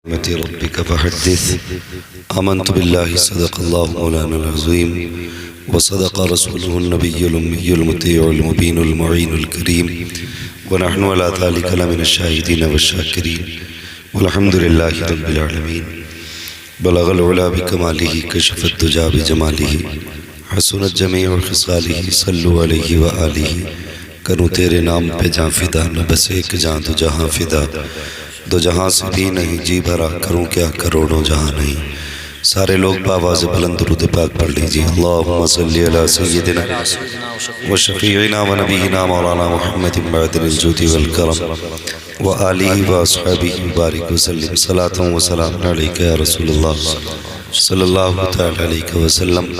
رحمة ربك فحدث آمنت بالله صدق الله مولانا العظيم وصدق رسوله النبي الأمي المطيع المبين المعين الكريم ونحن على ذلك لمن الشاهدين والشاكرين والحمد لله رب العالمين بلغ العلا بكماله كشف الدجى بجماله حسنت جميع خصاله صلوا عليه وآله کروں تیرے نام پہ جاں فدا نہ بس ایک جاں دو جہاں فدا دو جہاں سے بھی نہیں جی بھرا کروں کیا کروڑوں جہاں نہیں سارے لوگ بآواز بلند درود پاک پڑھ لیجئے اللہم صلی علی سیدنا و شفیعنا و نبینا مولانا محمد بعد الجود والکرم و آلہ و اصحابہ بارک وسلم صلاة و سلام علیکہ یا رسول اللہ صلی اللہ تعالی علیہ وسلم۔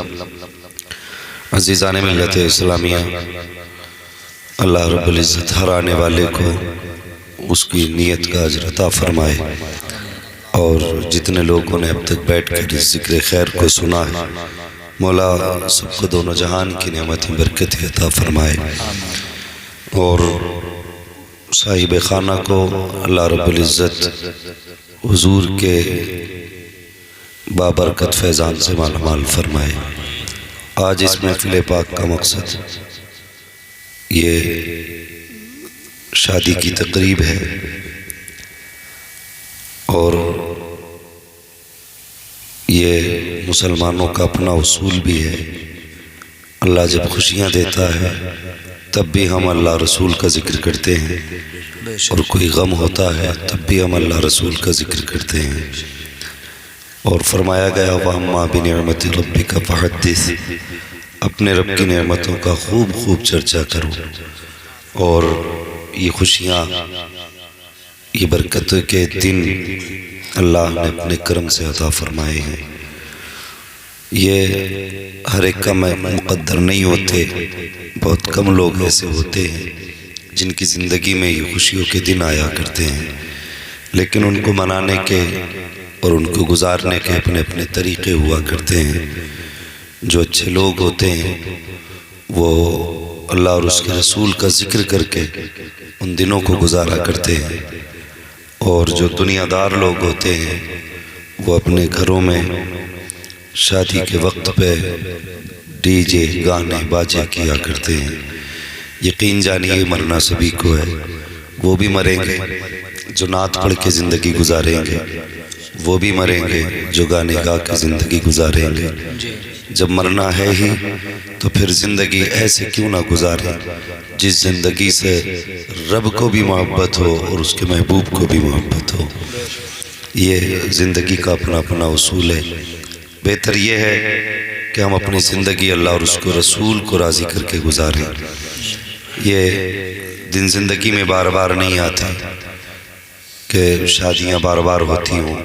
عزیزان ملت اسلامیہ، اللہ رب العزت ہر آنے والے کو اس کی نیت کا اجر عطا فرمائے، اور جتنے لوگوں نے اب تک بیٹھ کر اس ذکر خیر کو سنا ہے مولا سب کو دونوں جہان کی نعمتیں برکتیں عطا فرمائے، اور صاحب خانہ کو اللہ رب العزت حضور کے بابرکت فیضان سے مالا مال فرمائے۔ آج اس محفل پاک کا مقصد یہ شادی کی تقریب ہے، اور یہ مسلمانوں کا اپنا اصول بھی ہے۔ اللہ جب خوشیاں دیتا ہے تب بھی ہم اللہ رسول کا ذکر کرتے ہیں، اور کوئی غم ہوتا ہے تب بھی ہم اللہ رسول کا ذکر کرتے ہیں، اور فرمایا گیا وَأَمَّا بِنِعْمَةِ رَبِّكَ فَحَدِّثْ، اپنے رب کی نعمتوں کا خوب خوب چرچا کرو۔ اور یہ خوشیاں، یہ برکت کے دن اللہ نے اپنے کرم سے عطا فرمائے ہیں۔ یہ ہر ایک کا مقدر نہیں ہوتے، بہت کم لوگ ایسے ہوتے ہیں جن کی زندگی میں یہ خوشیوں کے دن آیا کرتے ہیں، لیکن ان کو منانے کے اور ان کو گزارنے کے اپنے اپنے طریقے ہوا کرتے ہیں۔ جو اچھے لوگ ہوتے ہیں وہ اللہ اور اس کے رسول کا ذکر کر کے ان دنوں کو گزارا کرتے ہیں، اور جو دنیا دار لوگ ہوتے ہیں وہ اپنے گھروں میں شادی کے وقت پہ ڈی جے گانے باجے کیا کرتے ہیں۔ یقین جانیے مرنا سبھی کو ہے، وہ بھی مریں گے جو نعت پڑھ کے زندگی گزاریں گے، وہ بھی مریں گے جو گانے گا کے زندگی گزاریں گے۔ جب مرنا ہے ہی تو پھر زندگی ایسے کیوں نہ گزاریں جس زندگی سے رب کو بھی محبت ہو اور اس کے محبوب کو بھی محبت ہو۔ یہ زندگی کا اپنا اپنا اصول ہے۔ بہتر یہ ہے کہ ہم اپنی زندگی اللہ اور اس کو رسول کو راضی کر کے گزاریں۔ یہ دن زندگی میں بار بار نہیں آتے کہ شادیاں بار بار ہوتی ہوں،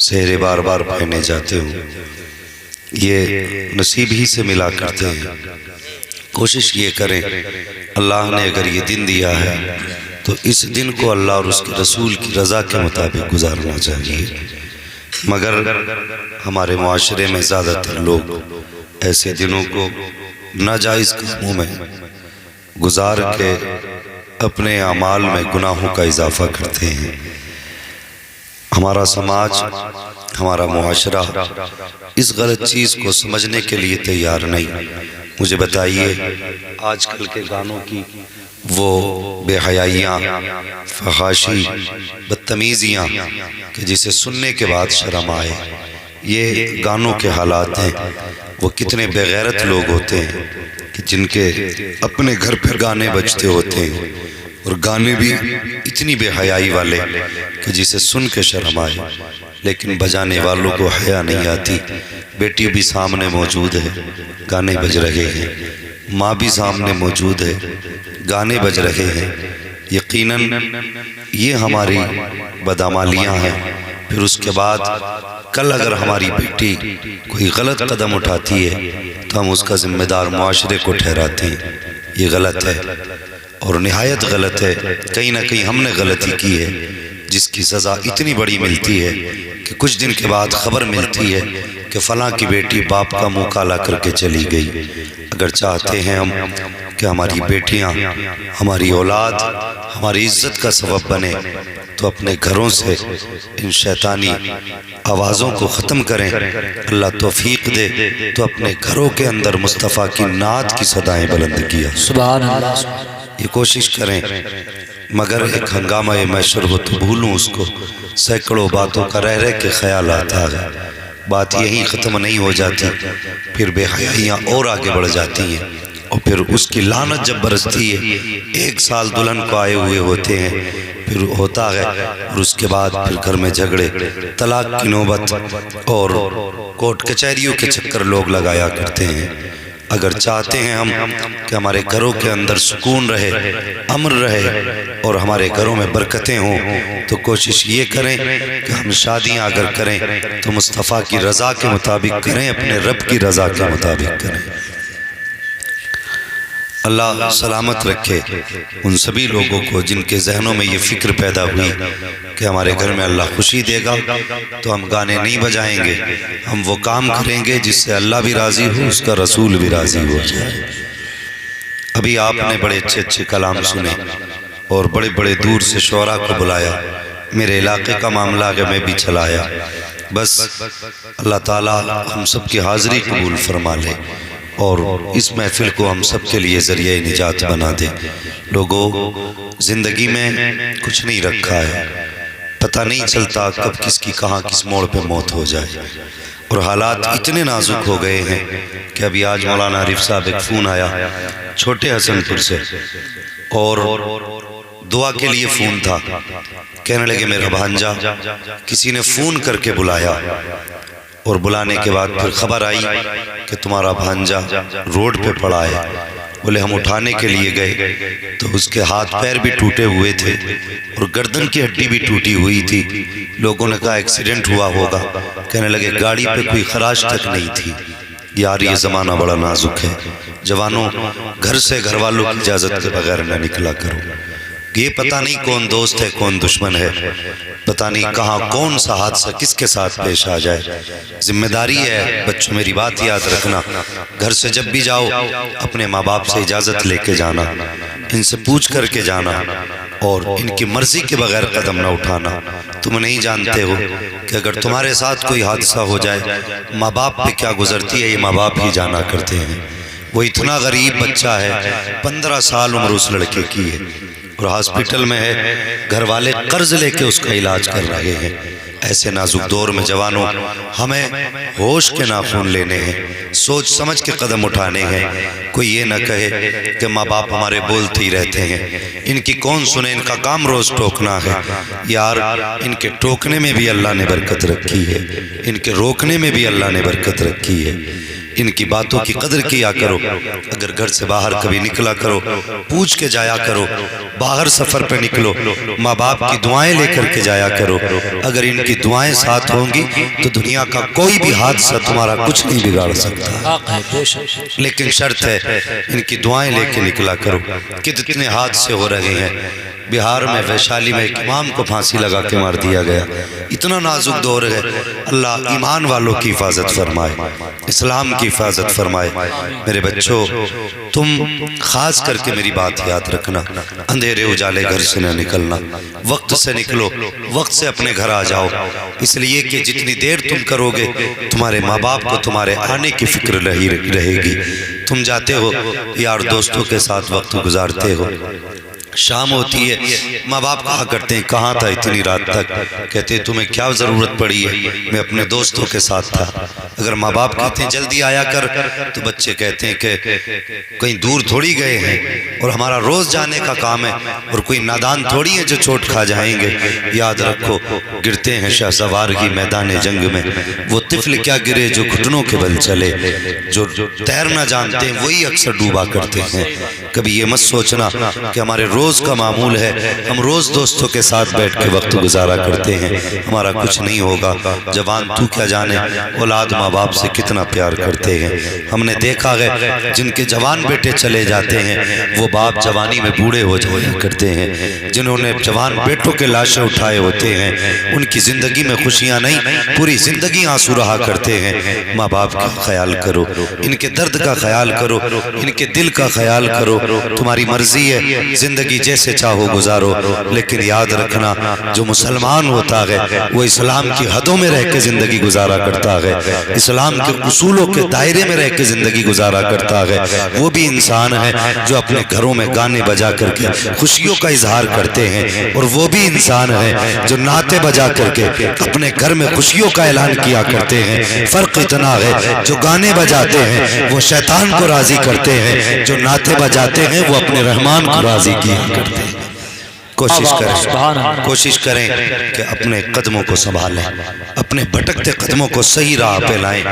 سہرے بار بار پہنے جاتے ہوں، یہ نصیب ہی سے ملا کرتے ہیں۔ کوشش یہ کریں اللہ نے اگر یہ دن دیا ہے تو اس دن کو اللہ اور اس کے رسول کی رضا کے مطابق گزارنا چاہیے، مگر ہمارے معاشرے میں زیادہ تر لوگ ایسے دنوں کو ناجائز کاموں میں گزار کے اپنے اعمال میں گناہوں کا اضافہ کرتے ہیں۔ ہمارا سماج، ہمارا معاشرہ اس غلط چیز کو سمجھنے کے لیے تیار نہیں۔ مجھے بتائیے آج کل کے گانوں کی وہ بے حیائیاں، فحاشی، بدتمیزیاں کہ جسے سننے کے بعد شرم آئے، یہ گانوں کے حالات ہیں۔ وہ کتنے بے غیرت لوگ ہوتے ہیں کہ جن کے اپنے گھر پہ گانے بجتے ہوتے ہیں، اور گانے بھی اتنی بے حیائی والے کہ جسے سن کے شرم آئے، لیکن بجانے والوں کو حیا نہیں آتی۔ بیٹی بھی سامنے موجود ہے، گانے بج رہے ہیں، ماں بھی سامنے موجود ہے، گانے بج رہے ہیں۔ یقیناً یہ ہماری بدعمالیاں ہیں۔ پھر اس کے بعد کل اگر ہماری بیٹی کوئی غلط قدم اٹھاتی ہے تو ہم اس کا ذمہ دار معاشرے کو ٹھہراتے ہیں۔ یہ غلط ہے، اور نہایت غلط ہے۔ کہیں نہ کہیں ہم نے غلطی کی ہے جس کی سزا اتنی بڑی ملتی ہے کہ کچھ دن کے بعد خبر ملتی ہے کہ فلاں کی بیٹی باپ کا منہ کالا کر کے چلی گئی۔ اگر چاہتے ہیں ہم کہ ہماری بیٹیاں، ہماری اولاد ہماری عزت کا سبب بنے، تو اپنے گھروں سے ان شیطانی آوازوں کو ختم کریں۔ اللہ توفیق دے تو اپنے گھروں کے اندر مصطفیٰ کی نعت کی صدائیں بلند کیا۔ سبحان اللہ۔ یہ کوشش کریں، مگر ایک ہنگامہ محشر ہو تو بھولوں اس کو، سینکڑوں باتوں کا رہ رہ کے خیالات آ گئے، بات یہی ختم نہیں ہو جاتی، پھر بے حیائیاں اور آگے بڑھ جاتی ہیں، اور پھر اس کی لعنت جب برستی ہے، 1 سال دلہن کو آئے ہوئے ہوتے ہیں، پھر ہوتا ہے، اور اس کے بعد پھر گھر میں جھگڑے، طلاق کی نوبت، اور کورٹ کچہریوں کے چکر لوگ لگایا کرتے ہیں۔ اگر چاہتے ہیں ہم کہ ہمارے گھروں کے اندر سکون رہے، امن رہے، اور ہمارے گھروں میں برکتیں ہوں، تو کوشش یہ کریں کہ ہم شادیاں اگر کریں تو مصطفیٰ کی رضا کے مطابق کریں، اپنے رب کی رضا کے مطابق کریں۔ اللہ سلامت رکھے ان سبھی لوگوں کو جن کے ذہنوں میں یہ فکر پیدا ہوئی کہ ہمارے گھر میں اللہ خوشی دے گا تو ہم گانے نہیں بجائیں گے، ہم وہ کام کریں گے جس سے اللہ بھی راضی ہو، اس کا رسول بھی راضی ہو جائے۔ ابھی آپ نے بڑے اچھے اچھے کلام سنے اور بڑے بڑے دور سے شعراء کو بلایا، میرے علاقے کا معاملہ کہ میں بھی چلایا، بس اللہ تعالیٰ ہم سب کی حاضری قبول فرما لے اور اس محفل کو ہم سب کے لیے ذریعہ نجات بنا دے۔ لوگوں، زندگی میں کچھ نہیں رکھا ہے، پتہ نہیں چلتا کب کس کی کہاں کس موڑ پہ موت ہو جائے، اور حالات اتنے نازک ہو گئے ہیں کہ ابھی آج مولانا عارف صاحب ایک فون آیا چھوٹے حسن پور سے، اور دعا کے لیے فون تھا، کہنے لگے میرا بھانجا کسی نے فون کر کے بلایا، اور بلانے کے بعد پھر خبر آئی کہ تمہارا بھانجا روڈ پہ پڑا ہے۔ بولے ہم اٹھانے کے لیے گئے تو اس کے ہاتھ پیر بھی ٹوٹے ہوئے تھے اور گردن کی ہڈی بھی ٹوٹی ہوئی تھی، لوگوں نے کہا ایکسیڈنٹ ہوا ہوگا، کہنے لگے گاڑی پہ کوئی خراش تک نہیں تھی۔ یار یہ زمانہ بڑا نازک ہے، جوانوں گھر سے گھر والوں کی اجازت کے بغیر نہ نکلا کرو، یہ پتہ نہیں کون دوست ہے کون دشمن ہے، پتہ نہیں کہاں کون سا حادثہ کس کے ساتھ پیش آ جائے۔ ذمہ داری ہے بچوں، میری بات یاد رکھنا، گھر سے جب بھی جاؤ اپنے ماں باپ سے اجازت لے کے جانا، ان سے پوچھ کر کے جانا، اور ان کی مرضی کے بغیر قدم نہ اٹھانا۔ تم نہیں جانتے ہو کہ اگر تمہارے ساتھ کوئی حادثہ ہو جائے ماں باپ پہ کیا گزرتی ہے، یہ ماں باپ ہی جانا کرتے ہیں۔ وہ اتنا غریب بچہ ہے، 15 سال عمر اس لڑکے کی ہے، اور ہاسپٹل میں ہے، گھر والے قرض لے کے اس کا علاج کر رہے ہیں۔ ایسے نازک دور میں جوانوں ہمیں ہوش کے ناخن لینے ہیں، سوچ سمجھ کے قدم اٹھانے ہیں۔ کوئی یہ نہ کہے کہ ماں باپ ہمارے بولتے ہی رہتے ہیں، ان کی کون سنے، ان کا کام روز ٹوکنا ہے۔ یار ان کے ٹوکنے میں بھی اللہ نے برکت رکھی ہے، ان کے روکنے میں بھی اللہ نے برکت رکھی ہے۔ ان کی باتوں کی قدر کیا کرو، اگر گھر سے باہر کبھی نکلا کرو پوچھ کے جایا کرو، باہر سفر پہ نکلو ماں باپ کی دعائیں لے کر کے جایا کرو، اگر ان کی دعائیں ساتھ ہوں گی تو دنیا کا کوئی بھی حادثہ تمہارا کچھ نہیں بگاڑ سکتا، لیکن شرط ہے ان کی دعائیں لے کے نکلا کرو۔ کتنے حادثے ہو رہے ہیں، بہار میں ویشالی میں ایک امام کو پھانسی لگا کے مار دیا گیا، اتنا نازک دور ہے۔ اللہ ایمان والوں کی حفاظت فرمائے، اسلام کی حفاظت فرمائے۔ میرے بچوں تم خاص کر کے میری بات یاد رکھنا، اندھیرے اجالے گھر سے نہ نکلنا، وقت سے نکلو، وقت سے اپنے گھر آ جاؤ، اس لیے کہ جتنی دیر تم کرو گے تمہارے ماں باپ کو تمہارے آنے کی فکر رہے گی۔ تم جاتے ہو یار دوستوں کے ساتھ وقت گزارتے ہو، شام ہوتی ہے ماں باپ کہا کرتے ہیں کہاں تھا اتنی رات تک، کہتے ہیں تمہیں کیا ضرورت پڑی ہے، میں اپنے دوستوں کے ساتھ تھا۔ اگر ماں باپ کہتے ہیں جلدی آیا کر تو بچے کہتے ہیں کہ کہیں دور تھوڑی گئے ہیں اور ہمارا روز جانے کا کام ہے، اور کوئی نادان تھوڑی ہے جو چوٹ کھا جائیں گے۔ یاد رکھو گرتے ہیں شاہ سوار کی میدان جنگ میں، وہ طفل کیا گرے جو گھٹنوں کے بل چلے، جو تیرنا جانتے ہیں وہی اکثر ڈوبا کرتے ہیں۔ کبھی یہ مت سوچنا کہ ہمارے روز کا معمول ہے ہم روز دوستوں کے ساتھ بیٹھ کے وقت گزارا کرتے ہیں، ہمارا کچھ نہیں ہوگا۔ جوان تو کیا جانے اولاد ماں باپ سے کتنا پیار کرتے ہیں۔ ہم نے دیکھا ہے جن کے جوان بیٹے چلے جاتے ہیں وہ باپ جوانی میں بوڑھے ہو جایا کرتے ہیں، جنہوں نے جوان بیٹوں کے لاشیں اٹھائے ہوتے ہیں، ان کی زندگی میں خوشیاں نہیں، پوری زندگی آنسو رہا کرتے ہیں۔ ماں باپ کا خیال کرو، ان کے درد کا خیال کرو، ان کے دل کا خیال کرو۔ تمہاری مرضی ہے، زندگی جیسے چاہو گزارو، لیکن یاد رکھنا جو مسلمان ہوتا ہے وہ اسلام کی حدوں میں رہ کے زندگی گزارا کرتا ہے، اسلام کے اصولوں کے دائرے میں رہ کے زندگی گزارا کرتا ہے۔ وہ بھی انسان ہے جو اپنے گھروں میں گانے بجا کر کے خوشیوں کا اظہار کرتے ہیں، اور وہ بھی انسان ہے جو نعتیں بجا کر کے اپنے گھر میں خوشیوں کا اعلان کیا کرتے ہیں۔ فرق اتنا ہے جو گانے بجاتے ہیں وہ شیطان کو راضی کرتے ہیں، جو نعتیں بجاتے ہیں وہ اپنے رحمان کو راضی کیا کرتے ہیں۔ کوشش کریں کہ اپنے قدموں کو سنبھالیں، اپنے بھٹکتے قدموں کو صحیح راہ پہ لائیں۔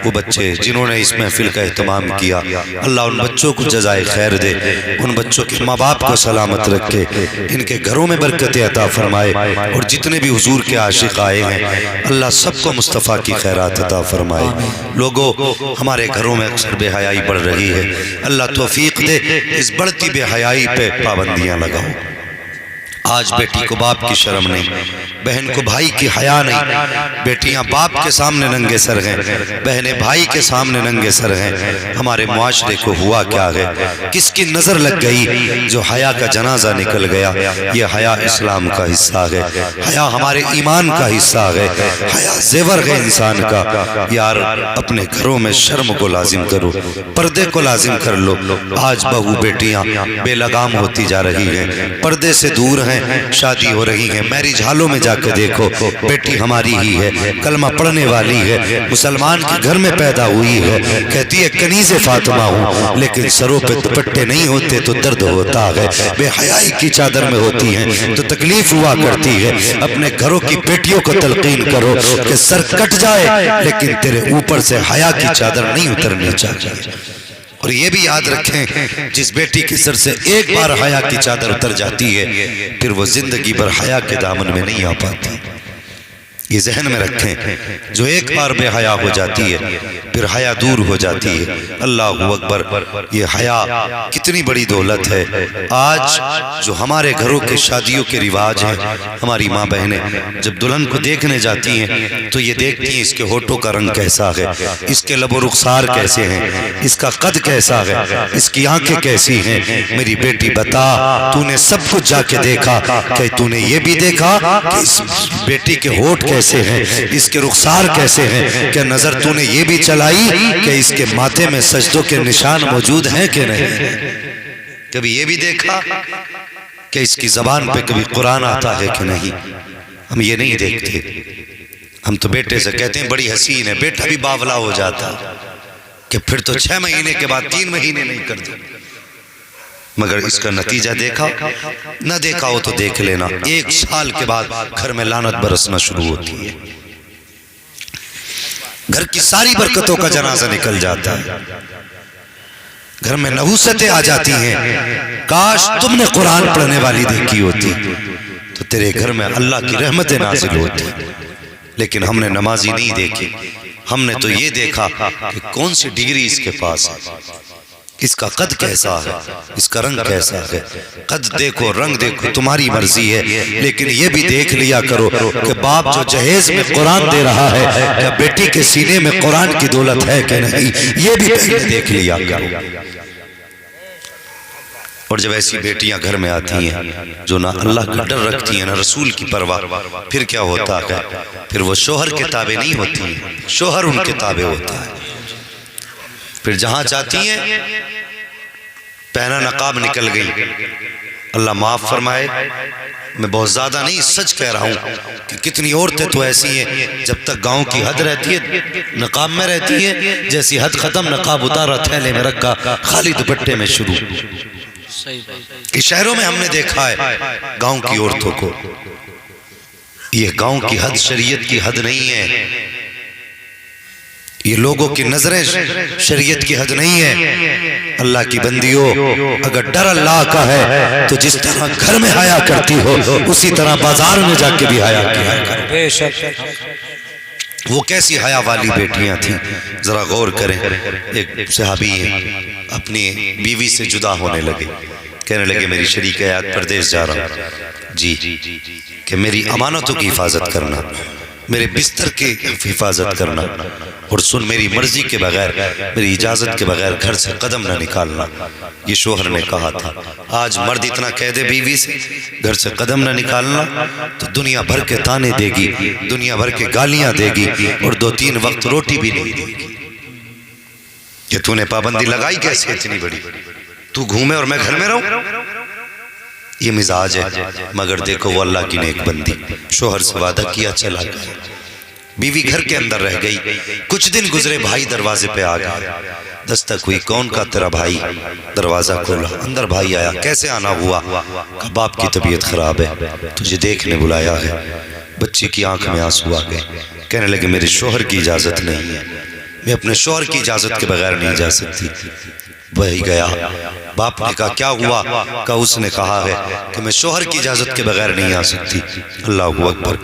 وہ بچے جنہوں نے اس محفل کا اہتمام کیا، اللہ ان بچوں کو جزائے خیر دے، ان بچوں کے ماں باپ کو سلامت رکھے، ان کے گھروں میں برکتیں عطا فرمائے، اور جتنے بھی حضور کے عاشق آئے ہیں اللہ سب کو مصطفیٰ کی خیرات عطا فرمائے۔ لوگوں، ہمارے گھروں میں اکثر بے حیائی بڑھ رہی ہے، اللہ توفیق دے اس بڑھتی بے حیائی پہ پابندیاں لگاؤ۔ آج بیٹی کو باپ کی شرم نہیں، بہن کو بھائی کی حیا نہیں، بیٹیاں باپ کے سامنے ننگے سر ہیں، بہنیں بھائی کے سامنے ننگے سر ہیں۔ ہمارے معاشرے کو ہوا کیا ہے؟ کس کی نظر لگ گئی جو حیا کا جنازہ نکل گیا؟ یہ حیا اسلام کا حصہ ہے، حیا ہمارے ایمان کا حصہ ہے، حیا زیور ہے انسان کا۔ یار اپنے گھروں میں شرم کو لازم کرو، پردے کو لازم کر لو۔ آج بہو بیٹیاں بے لگام ہوتی جا رہی ہیں، پردے سے دور ہیں، شادی ہو رہی ہے، میرج ہالوں میں جا کے دیکھو، بیٹی ہماری ہی ہے، کلمہ پڑھنے والی ہے، مسلمان کے گھر میں پیدا ہوئی ہے، کہتی ہے کنیز فاطمہ ہوں، لیکن سروں پہ دوپٹے نہیں ہوتے تو درد ہوتا ہے، بے حیائی کی چادر میں ہوتی ہیں تو تکلیف ہوا کرتی ہے۔ اپنے گھروں کی بیٹیوں کو تلقین کرو کہ سر کٹ جائے لیکن تیرے اوپر سے حیا کی چادر نہیں اترنی چاہیے۔ اور یہ بھی یاد رکھیں، جس بیٹی کی سر سے ایک بار حیا کی چادر اتر جاتی ہے پھر وہ زندگی بھر حیا کے دامن میں نہیں آ پاتی۔ یہ ذہن میں رکھیں، جو ایک بار بے حیا ہو جاتی ہے پھر حیا دور ہو جاتی ہے۔ اللہ اکبر، یہ حیا کتنی بڑی دولت ہے۔ آج جو ہمارے گھروں کے شادیوں کے رواج ہیں، ہماری ماں بہنیں جب دلہن کو دیکھنے جاتی ہیں تو یہ دیکھتی ہیں اس کے ہونٹوں کا رنگ کیسا ہے، اس کے لب و رخسار کیسے ہیں، اس کا قد کیسا ہے، اس کی آنکھیں کیسی ہیں۔ میری بیٹی بتا، تو نے سب کچھ جا کے دیکھا، کہ تو نے یہ بھی دیکھا کہ اس بیٹی کے ہونٹ کیسے ہیں، اس کے رخسار کیسے ہیں؟ کیا نظر تو نے یہ بھی چلائی کہ اس کے ماتھے میں سجدوں کے نشان موجود ہیں کہ نہیں؟ کبھی یہ بھی دیکھا کہ اس کی زبان پہ کبھی قرآن آتا ہے کہ نہیں؟ ہم یہ نہیں دیکھتے۔ ہم تو بیٹے سے کہتے ہیں بڑی حسین ہے، بیٹا بھی باولا ہو جاتا کہ پھر تو 6 مہینے کے بعد 3 مہینے نہیں کرتے، مگر اس کا نتیجہ دیکھا؟ نہ دیکھا ہو تو دیکھ لینا، 1 سال کے بعد گھر میں لعنت برسنا شروع ہوتی ہے، گھر کی ساری برکتوں کا جنازہ نکل جاتا ہے، گھر میں نحوستیں آ جاتی ہیں۔ کاش تم نے قرآن پڑھنے والی دیکھی ہوتی تو تیرے گھر میں اللہ کی رحمتیں نازل ہوتی، لیکن ہم نے نمازی نہیں دیکھی، ہم نے تو یہ دیکھا کہ کون سی ڈگری اس کے پاس ہے، اس کا قد کیسا ہے، اس کا رنگ کیسا ہے۔ قد دیکھو، رنگ دیکھو، تمہاری مرضی ہے، لیکن یہ بھی دیکھ لیا کرو کہ باپ جو جہیز میں قرآن دے رہا ہے کیا بیٹی کے سینے میں قرآن کی دولت ہے کہ نہیں، یہ بھی پہلے دیکھ لیا کرو۔ اور جب ایسی بیٹیاں گھر میں آتی ہیں جو نہ اللہ کا ڈر رکھتی ہیں نہ رسول کی پرواہ، پھر کیا ہوتا ہے؟ پھر وہ شوہر کے تابع نہیں ہوتی ہیں، شوہر ان کے تابع ہوتا ہے۔ پھر جہاں چاہتی ہیں پہنا نقاب نکل گئی، اللہ معاف فرمائے، میں بہت زیادہ نہیں سچ کہہ رہا ہوں کہ کتنی عورتیں تو ایسی ہیں جب تک گاؤں کی حد رہتی ہے نقاب میں رہتی ہے، جیسی حد ختم نقاب اتارا تھیلے میں رکھا، خالی دوپٹے میں شروع۔ کہ شہروں میں ہم نے دیکھا ہے گاؤں کی عورتوں کو، یہ گاؤں کی حد شریعت کی حد نہیں ہے، یہ لوگوں کی نظریں شریعت کی حد نہیں ہے۔ اللہ کی بندیوں، اگر ڈر اللہ کا ہے تو جس طرح گھر میں حیا کرتی ہو اسی طرح بازار میں جا کے بھی حیا کیا کرو۔ بے شک وہ کیسی حیا والی بیٹیاں تھیں، ذرا غور کریں۔ ایک صحابی ہیں، اپنی بیوی سے جدا ہونے لگے، کہنے لگے میری شریک حیات پردیس جا رہا ہوں جی کہ میری امانتوں کی حفاظت کرنا، میرے بستر کی حفاظت کرنا، اور سن میری مرضی کے بغیر، میری اجازت کے بغیر گھر سے قدم نہ نکالنا۔ یہ شوہر نے کہا تھا۔ آج مرد اتنا کہہ دے بیوی سے گھر سے قدم نہ نکالنا تو دنیا بھر کے تانے دے گی، دنیا بھر کے گالیاں دے گی، اور 2-3 وقت روٹی بھی نہیں دے گی کہ تو نے پابندی لگائی کیسے اتنی بڑی، تو گھومے اور میں گھر میں رہوں۔ یہ مزاج ہے، مگر دیکھو وہ اللہ کی نیک بندی، شوہر سے وعدہ کیا چلا گیا، بیوی گھر کے اندر رہ گئی۔ کچھ دن گزرے، بھائی دروازے پہ آ گئے، دستک ہوئی، کون کا؟ تیرا بھائی۔ دروازہ کھولا، اندر بھائی آیا، کیسے آنا ہوا؟ کہا باپ کی طبیعت خراب ہے، تجھے دیکھنے بلایا ہے۔ بچی کی آنکھ میں آنسو آ گئے، کہنے لگے میرے شوہر کی اجازت نہیں ہے، میں اپنے شوہر کی اجازت کے بغیر نہیں جا سکتی۔ وہی گیا، باپ نے کہا کیا ہوا؟ کہا اس نے کہا ہے کہ میں شوہر کی اجازت کے بغیر نہیں آ سکتی۔ اللہ اکبر۔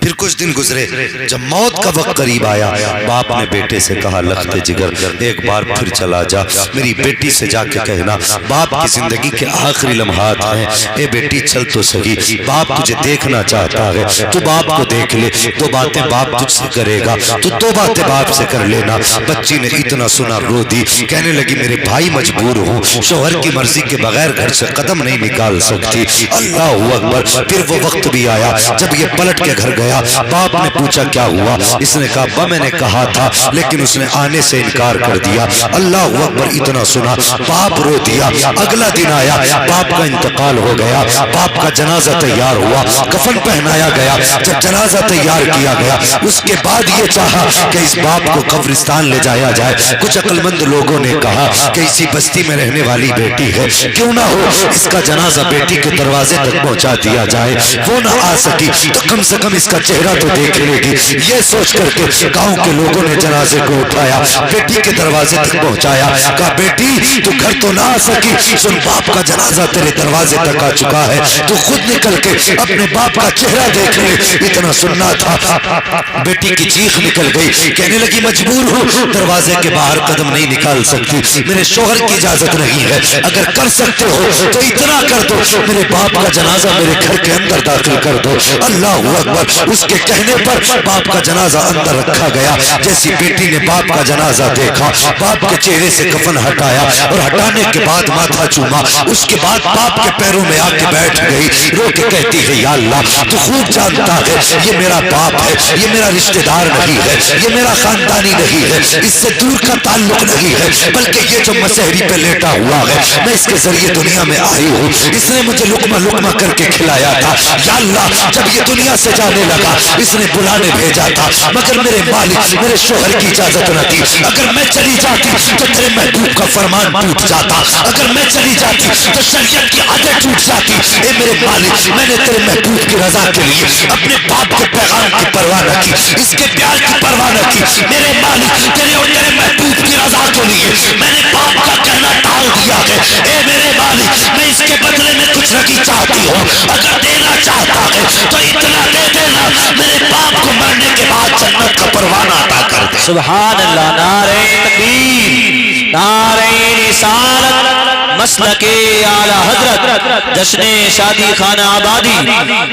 پھر کچھ دن گزرے، جب موت کا وقت قریب آیا، باپ نے بیٹے سے کہا لخت جگر ایک بار پھر چلا جا، میری بیٹی سے جا کے کہنا باپ کی زندگی کے آخری لمحات ہیں، اے بیٹی چل تو سہی، باپ تجھے دیکھنا چاہتا ہے، تو باپ کو دیکھ لے، 2 باتیں باپ تجھ سے کرے گا، تو 2 باتیں باپ سے کر لینا۔ بچی نے اتنا سنا رو دی، کہنے لگی میرے بھائی مجبور ہوں، شوہر کی مرضی کے بغیر گھر سے قدم نہیں نکال سکتی۔ اللہ اکبر۔ پھر وہ وقت بھی آیا جب یہ پلٹ کے گھر گیا، باپ نے پوچھا کیا ہوا؟ اس نے کہا ابا میں نے کہا تھا لیکن اس نے آنے سے انکار کر دیا۔ اللہ اکبر۔ اتنا سنا، باپ رو دیا۔ اگلا دن آیا، باپ کا انتقال ہو گیا، باپ کا جنازہ تیار ہوا، کفن پہنایا گیا۔ جب جنازہ تیار کیا گیا، اس کے بعد یہ چاہا کہ اس باپ کو قبرستان لے جایا جائے۔ کچھ عقل مند لوگوں نے کہا کہ اسی بستی میں رہنے والی بیٹی ہے، کیوں نہ ہو اس کا جنازہ بیٹی کے دروازے تک پہنچا دیا جائے، وہ نہ آ سکی تو کم سے کم اس کا چہرہ تو دیکھ لے گی۔ یہ سوچ کر کے گاؤں کے لوگوں نے جنازے کو اٹھایا، بیٹی کے دروازے تک پہنچایا، کہا بیٹی تو گھر تو نہ آ سکی، سن باپ کا جنازہ تیرے دروازے تک آ چکا ہے، تو خود نکل کے اپنے باپ کا چہرہ دیکھ لے۔ اتنا سننا تھا، بیٹی کی چیخ نکل گئی، کہنے لگی مجبور ہوں، دروازے کے باہر قدم نہیں نکال سکتی، میرے شوہر کی اجازت نہیں ہے، اگر کر سکتے ہو تو اتنا کر دو، میرے باپ کا جنازہ میرے گھر کے اندر داخل کر دو۔ اللہ اکبر۔ اس کے کہنے پر باپ کا جنازہ اندر رکھا گیا۔ جیسی بیٹی نے باپ کا جنازہ دیکھا، باپ کے چہرے سے کفن ہٹایا اور ہٹانے کے بعد ماتھا چوما، اس کے بعد باپ کے پیروں میں آ کے بیٹھ گئی، رو کے کہتی ہے یا اللہ تو خوب جانتا ہے یہ میرا باپ ہے، یہ میرا رشتہ دار نہیں ہے، یہ میرا خاندانی نہیں ہے، اس سے دور کا تعلق نہیں ہے، بلکہ یہ جو مسحری پہ لیٹا ہوا ہے، میں اس کے ذریعے دنیا میں آئی ہوں، اس نے مجھے لقمہ لقمہ کر کے کھلایا تھا۔ یا اللہ جب یہ دنیا سے جانے لگا اس نے بلانے بھیجا تھا، مگر میرے مالک میرے شوہر کی اجازت نہ تھی، اگر میں چلی جاتی تو تیرے محبوب کا فرمان ٹوٹ جاتا، اگر میں چلی جاتی تو شریعت کی عادت ٹوٹ جاتی۔ اے میرے مالک میں نے تیرے محبوب کی رضا کے لیے اپنے باپ کے پیغام کی پرواہ نہ کی، اس کے پیار کی پرواہ نہ کی، میرے مالک تیرے اور تیرے محبوب کی رضا کے لیے میں نے باپ کا کہنا ٹال دیا ہے۔ اے میرے مالک میں اس کے بدلے میں کچھ نہیں چاہتی ہوں، اگر دینا چاہتا ہے تو اتنا دے دینا، میرے باپ کو مرنے کے بعد جنت کا پروانہ عطا کر دے۔ سبحان اللہ۔ نعرہ تکبیر، نعرہ رسالت، مسلک اعلی حضرت، جشن شادی خانہ آبادی،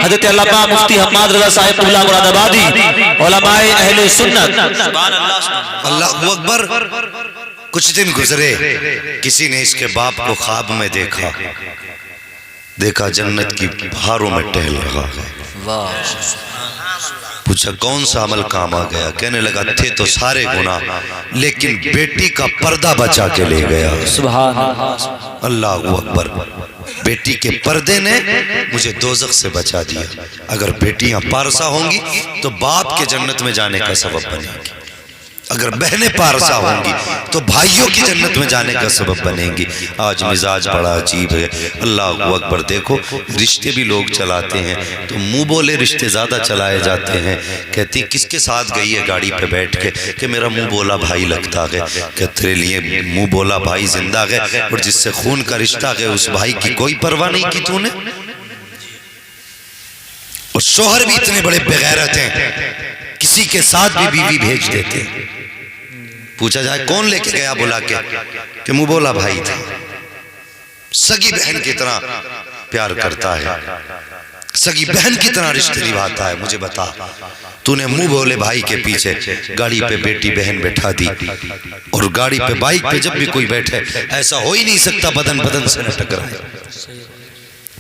حضرت علامہ مفتی حماد رضا صاحب اللہ مراد آبادی، علماء اہل سنت۔ سبحان اللہ۔ اللہ اکبر۔ کچھ دن گزرے، کسی نے اس کے باپ کو خواب میں دیکھا جنت کی بہاروں میں ٹہل رہا ہے۔ پوچھا کون سا عمل کام آ گیا؟ کہنے لگا تھے تو سارے گناہ، لیکن بیٹی کا پردہ بچا کے لے گیا۔ سبحان اللہ۔ اللہ اکبر۔ بیٹی کے پردے نے مجھے دوزخ سے بچا دیا۔ اگر بیٹیاں پارسا ہوں گی تو باپ کے جنت میں جانے کا سبب بنے گی، اگر بہنیں پارسا ہوں گی تو بھائیوں کی جنت میں جانے کا سبب بنیں گی۔ آج مزاج بڑا عجیب ہے۔ اللہ اکبر۔ دیکھو رشتے بھی لوگ چلاتے ہیں تو منہ بولے رشتے زیادہ چلائے جاتے ہیں۔ کہتی ہیں کس کے ساتھ گئی ہے گاڑی پہ بیٹھ کے؟ کہ میرا منہ بولا بھائی لگتا ہے۔ کہ تیرے لیے منہ بولا بھائی زندہ ہے اور جس سے خون کا رشتہ ہے اس بھائی کی کوئی پرواہ نہیں کی تو نے؟ اور شوہر بھی اتنے بڑے بغیرت ہیں، کسی کے ساتھ بھی بیوی بھیج دیتے ہیں۔ پوچھا جائے کون لے کے گیا بلا کے؟ کہ منہ بولا بھائی تھا۔ سگی بہن کی طرح پیار کرتا ہے، سگی بہن کی طرح رشتے نبھاتا ہے. مجھے بتا، تو نے منہ بولے بھائی کے پیچھے گاڑی پہ بیٹی بہن بٹھا دی، اور گاڑی پہ بائک پہ جب بھی کوئی بیٹھے ایسا ہو ہی نہیں سکتا بدن بدن سے نہ ٹکرائے.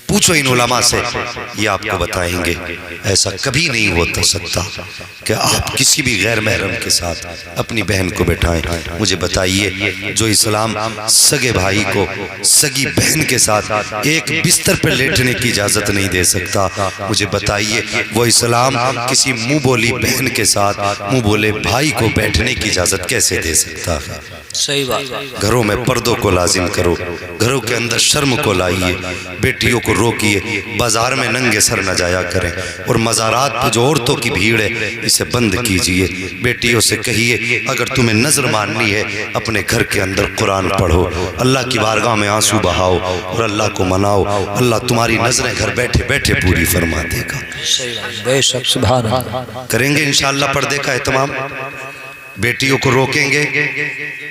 پوچھو ان علماء سے، یہ آپ کو بتائیں گے ایسا کبھی نہیں ہو سکتا کہ آپ کسی بھی غیر محرم کے ساتھ اپنی بہن کو بٹھائیں. مجھے بتائیے، جو اسلام سگے بھائی کو سگی بہن کے ساتھ ایک بستر پر لیٹنے کی اجازت نہیں دے سکتا، مجھے بتائیے وہ اسلام کسی منہ بولی بہن کے ساتھ منہ بولے بھائی کو بیٹھنے کی اجازت کیسے دے سکتا ہے؟ صحیح بات. گھروں میں پردوں کو لازم کرو، گھروں کے اندر شرم کو لائیے، بیٹیوں کو روکیے، بازار میں ننگے سر نہ جایا کریں، اور مزارات پہ جو عورتوں کی بھیڑ ہے اسے بند کیجئے. بیٹیوں سے کہیے اگر تمہیں نظر ماننی ہے اپنے گھر کے اندر قرآن پڑھو، اللہ کی بارگاہ میں آنسو بہاؤ اور اللہ کو مناؤ، اللہ تمہاری نظریں گھر بیٹھے بیٹھے پوری فرما دے گا. بے شک، سبحان اللہ. کریں گے انشاءاللہ پردے کا اہتمام؟ بیٹیوں کو روکیں گے،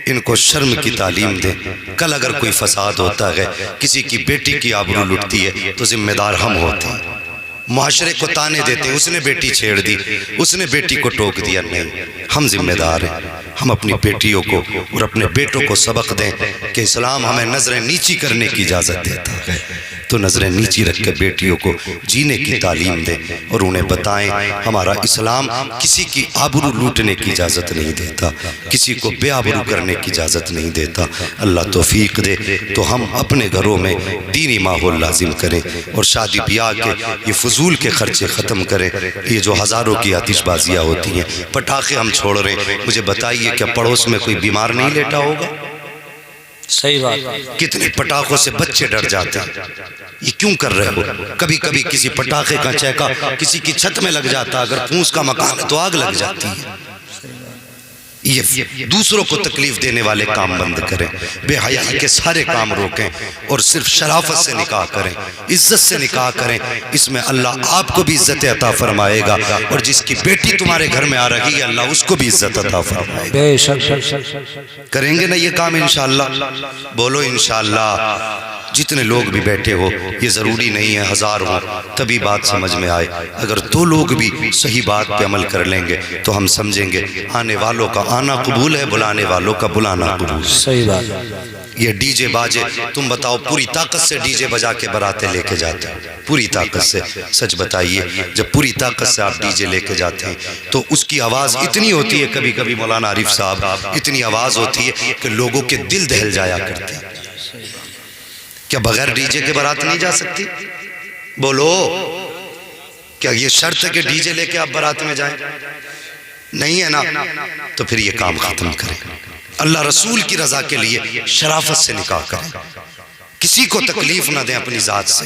ان کو شرم کی تعلیم دیں. کل اگر کوئی فساد ہوتا ہے، کسی کی بیٹی کی آبرو لٹتی ہے تو ذمہ دار ہم ہوتے ہیں. معاشرے کو تانے دیتے ہیں، اس نے بیٹی چھیڑ دی، اس نے بیٹی کو ٹوک دیا. نہیں، ہم ذمہ دار ہیں. ہم اپنی بیٹیوں کو اور اپنے بیٹوں کو سبق دیں کہ اسلام ہمیں نظریں نیچی کرنے کی اجازت دیتا ہے، تو نظریں نیچی رکھ کے بیٹیوں کو جینے کی تعلیم دیں اور انہیں بتائیں ہمارا اسلام کسی کی آبرو لوٹنے کی اجازت نہیں دیتا، کسی کو بے آبرو کرنے کی اجازت نہیں دیتا. اللہ توفیق دے تو ہم اپنے گھروں میں دینی ماحول لازم کریں اور شادی بیاہ کے یہ فضول کے خرچے ختم کریں. یہ جو ہزاروں کی آتش بازیاں ہوتی ہیں، پٹاخے ہم چھوڑ رہے ہیں، مجھے بتائیے کیا پڑوس میں کوئی بیمار نہیں لیٹا ہوگا؟ صحیح بات. کتنے پٹاخوں سے بچے ڈر جاتے ہیں. یہ کیوں کر رہے ہو؟ کبھی کبھی کسی پٹاخے کا چہکا کسی کی چھت میں لگ جاتا، اگر پھونس کا مکان ہے تو آگ لگ جاتی ہے. یہ دوسروں کو تکلیف دینے والے کام بند کریں، بے حیائی کے سارے کام روکیں اور صرف شرافت سے نکاح کریں، عزت سے نکاح کریں. اس میں اللہ آپ کو بھی عزت عطا فرمائے گا، اور جس کی بیٹی تمہارے گھر میں آ رہی ہے اللہ اس کو بھی عزت عطا فرمائے گا. بے شک. کریں گے نا یہ کام انشاءاللہ؟ بولو انشاءاللہ. جتنے لوگ بھی بیٹھے ہو، یہ ضروری نہیں ہے 1000 ہوں تبھی بات سمجھ میں آئے. اگر 2 لوگ بھی صحیح بات پہ عمل کر لیں گے تو ہم سمجھیں گے آنے والوں کا آنا قبول ہے، بلانے والوں کا بلانا قبول ہے. صحیح بات. یہ ڈی جے باجے، تم بتاؤ پوری طاقت سے ڈی جے بجا کے براتیں لے کے جاتے ہیں، پوری طاقت سے. سچ بتائیے جب پوری طاقت سے آپ ڈی جے لے کے جاتے ہیں تو اس کی آواز اتنی ہوتی ہے، کبھی کبھی مولانا عارف صاحب اتنی آواز ہوتی ہے کہ لوگوں کے دل دہل جایا کرتے ہیں. کیا بغیر ڈی جے کے برات نہیں جا سکتی؟ بولو، کیا یہ شرط ہے کہ ڈی جے لے کے آپ برات میں جائیں؟ نہیں ہے نا. تو پھر یہ کام ختم کریں. اللہ رسول کی رضا کے لیے شرافت سے نکاح کریں، کسی کو تکلیف نہ دیں اپنی ذات سے.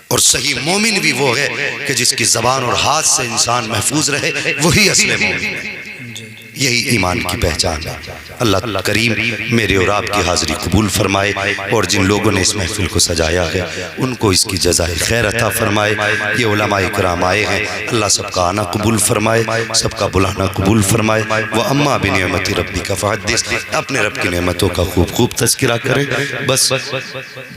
اور صحیح مومن بھی وہ ہے کہ جس کی زبان اور ہاتھ سے انسان محفوظ رہے، وہی اصل مومن ہے. یہی ایمان کی پہچان ہے. اللہ کریم میرے اور آپ کی حاضری قبول فرمائے، اور جن لوگوں نے اس محفل کو سجایا ہے ان کو اس کی جزائے خیر عطا فرمائے. یہ علماء کرام آئے ہیں، اللہ سب کا آنا قبول فرمائے، سب کا بلانا قبول فرمائے. وَأَمَّا بِنِعْمَتِ رَبِّكَ فَحَدِّثْ، اپنے رب کی نعمتوں کا خوب خوب تذکرہ کریں. بس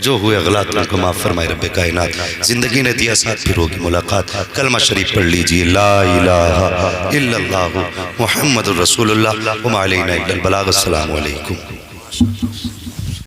جو ہوئے غلط ان کو معاف فرمائے رب کائنات. زندگی نے دیا ساتھ پھر ہوگی ملاقات. کلمہ شریف پڑھ لیجئے، لا الہ الا اللہ محمد رسول اللہ وما علینا الا البلاغ. السلام علیکم.